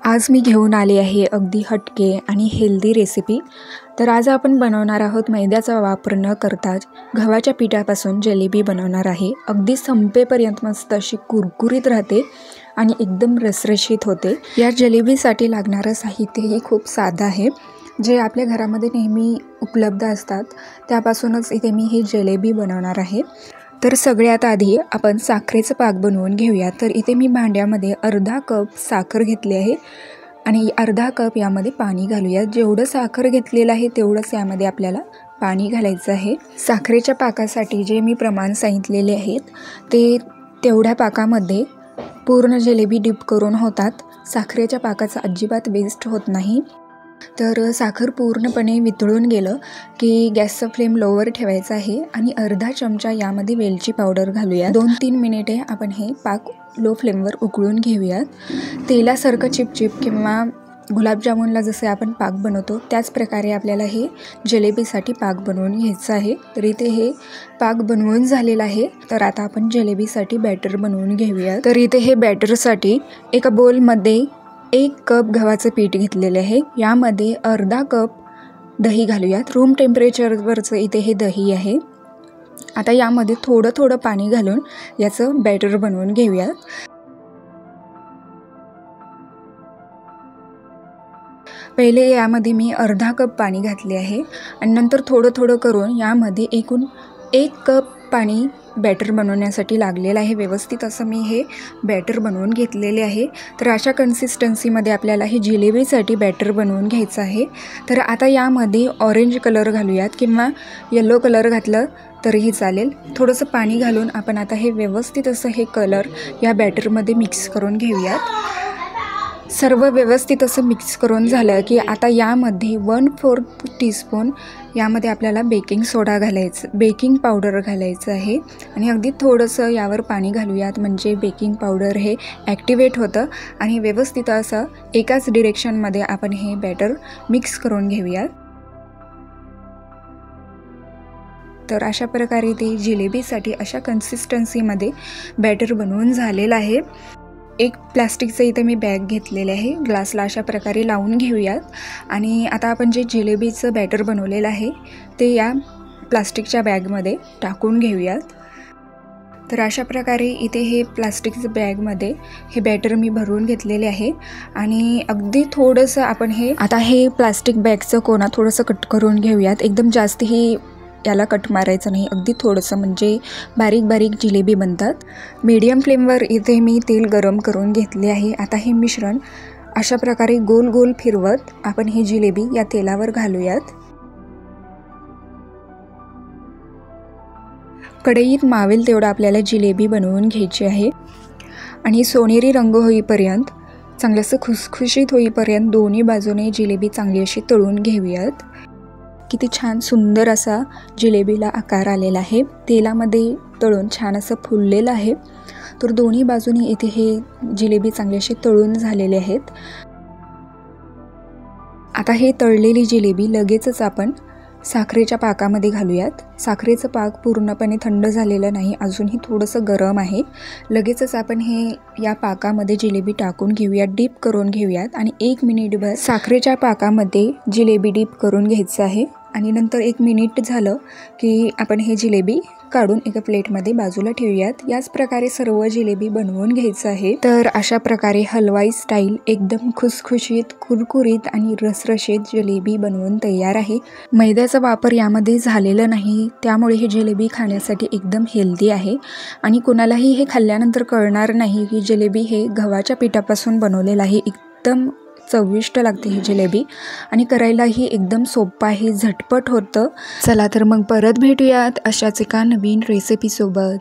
आज मी घेऊन आले आहे अगदी हटके आणि हेल्दी रेसिपी। तर आज आपण बनवणार आहोत मैद्याचा वापर न करता गव्हाच्या पिठापासून जिलेबी बनवणार आहे। अगदी संपेपर्यंत मस्त अशी कुरकुरीत राहते आणि एकदम रसरशीत होते। या जिलेबीसाठी लागणारं साहित्यही खूप साधं आहे, जे आपल्या घरामध्ये नेहमी उपलब्ध असतात त्यापासूनच इथे मी ही जिलेबी बनवणार आहे। तर सगळ्यात आधी आपण साखरेचं पाक बनवून घेऊया। तर इथे मी भांड्यामध्ये अर्धा कप साखर घेतली आहे आणि अर्धा कप यामध्ये पाणी घालूया। जेवढं साखर घेतलेलं आहे तेवढंच यामध्ये आपल्याला पाणी घालायचं आहे। साखरेच्या पाकासाठी जे मी प्रमाण सांगितलेले आहेत ते तेवढ्या पाकामध्ये पूर्ण जिलेबी डिप करून होतात। साखरेच्या पाकाचा अजिबात वेस्ट होत नाही। तर साखर पूर्णपणे वितळून गेलं की गॅसचा फ्लेम लोवर ठेवायचा आहे आणि अर्धा चमचा यामध्ये वेलची पावडर घालूया। 2-3 मिनिटे आपण हे पाक लो फ्लेमवर उकळून घेऊयात। तेलासारखं चिपचिप किंवा गुलाबजामुनला जसे आपण पाक बनवतो त्याच प्रकारे आपल्याला हे जिलेबीसाठी पाक बनवून घ्यायचं आहे। तर इथे हे पाक बनवून झालेलं आहे। तर आता आपण जिलेबीसाठी बॅटर बनवून घेऊया। तर इथे हे बॅटरसाठी एका बोलमध्ये 1 कप गव्हाचं पीठ घेतलेले आहे। यामध्ये अर्धा कप दही घालूयात। रूम टेम्परेचरवरचं इथे हे दही आहे। आता यामध्ये थोडं पाणी घालून याचं बॅटर बनवून घेऊयात। पहिले यामध्ये मी अर्धा कप पाणी घातले आहे आणि नंतर थोडं करून यामध्ये एकूण 1 कप पाणी बॅटर बनवण्यासाठी लागलेलं आहे। व्यवस्थित असं मी हे बॅटर बनवून घेतलेले आहे। तर अशा कन्सिस्टन्सीमध्ये आपल्याला हे जिलेबीसाठी बॅटर बनवून घ्यायचं आहे। तर आता यामध्ये ऑरेंज कलर घालूयात किंवा येलो कलर घातलं तरीही चालेल। थोडंसं पाणी घालून आपण आता हे व्यवस्थित असं हे कलर या बॅटरमध्ये मिक्स करून घेऊयात। सर्व व्यवस्थित असं मिक्स करून झालं की आता यामध्ये 1/4 टीस्पून यामध्ये आपल्याला बेकिंग सोडा बेकिंग पावडर घालायचं आहे आणि अगदी थोडंसं यावर पाणी घालूयात, म्हणजे बेकिंग पावडर हे ॲक्टिवेट होतं आणि व्यवस्थित असं एकाच डिरेक्शनमध्ये आपण हे बॅटर मिक्स करून घेऊयात। तर अशा प्रकारे ते जिलेबीसाठी अशा कन्सिस्टन्सीमध्ये बॅटर बनवून झालेलं आहे। एक प्लास्टिकचं इथे मी बॅग घेतलेलं आहे। ग्लासला अशा प्रकारे लावून घेऊयात आणि आता आपण जे जिलेबीचं बॅटर बनवलेलं आहे ते या प्लास्टिकच्या बॅगमध्ये टाकून घेऊयात। तर अशा प्रकारे इथे हे प्लास्टिकचं बॅगमध्ये हे बॅटर मी भरून घेतलेले आहे आणि अगदी थोडंसं आपण आता हे प्लास्टिक बॅगचं कोना थोडंसं कट करून घेऊयात। एकदम जास्तही याला कट मारायचं नाही, अगदी थोडंसं, म्हणजे बारीक जिलेबी बनतात। मीडियम फ्लेमवर इथे मी तेल गरम करून घेतले आहे। आता हे मिश्रण अशा प्रकारे गोल फिरवत आपण ही जिलेबी या तेलावर घालूयात। कढईत मावेल तेवढं आपल्याला जिलेबी बनवून घ्यायची आहे आणि सोनेरी रंग होईपर्यंत, चांगलंसं खुसखुशीत होईपर्यंत दोन्ही बाजूने जिलेबी चांगली अशी तळून घेऊयात। किती छान सुंदर असा जिलेबीला आकार आलेला आहे। तेलामध्ये तळून छान असं फुललेलं आहे। तर दोन्ही बाजूनी इथे हे जिलेबी चांगली अशी तळून झालेले आहेत। आता हे तळलेली जिलेबी लगेचच आपण साखरेच्या पाकामध्ये घालूयात। साखरेचं पाक पूर्णपणे थंड झालेलं नाही, अजूनही थोडंसं गरम आहे। लगेचच आपण हे या पाकामध्ये जिलेबी टाकून घेऊयात, डीप करून घेऊयात आणि 1 मिनिटभर साखरेच्या पाकामध्ये जिलेबी डीप करून घ्यायचं आहे आणि नंतर 1 मिनिट झालं की आपण हे जिलेबी काढून एका प्लेटमध्ये बाजूला ठेवूयात। याच प्रकारे सर्व जिलेबी बनवून घ्यायचं आहे। तर अशा प्रकारे हलवाई स्टाईल एकदम खुसखुशीत, कुरकुरीत आणि रसरशीत जिलेबी बनवून तयार आहे। मैद्याचा वापर यामध्ये झालेला नाही, त्यामुळे ही जिलेबी खाण्यासाठी एकदम हेल्दी आहे आणि कोणालाही हे खाल्ल्यानंतर कळणार नाही की जिलेबी हे गव्हाच्या पिठापासून बनवलेलं आहे। एकदम चविष्ट लागते ही जिलेबी आणि करायलाही एकदम सोपं आहे, झटपट होतं। चला तर मग परत भेटूयात अशाच एका नवीन रेसिपीसोबत।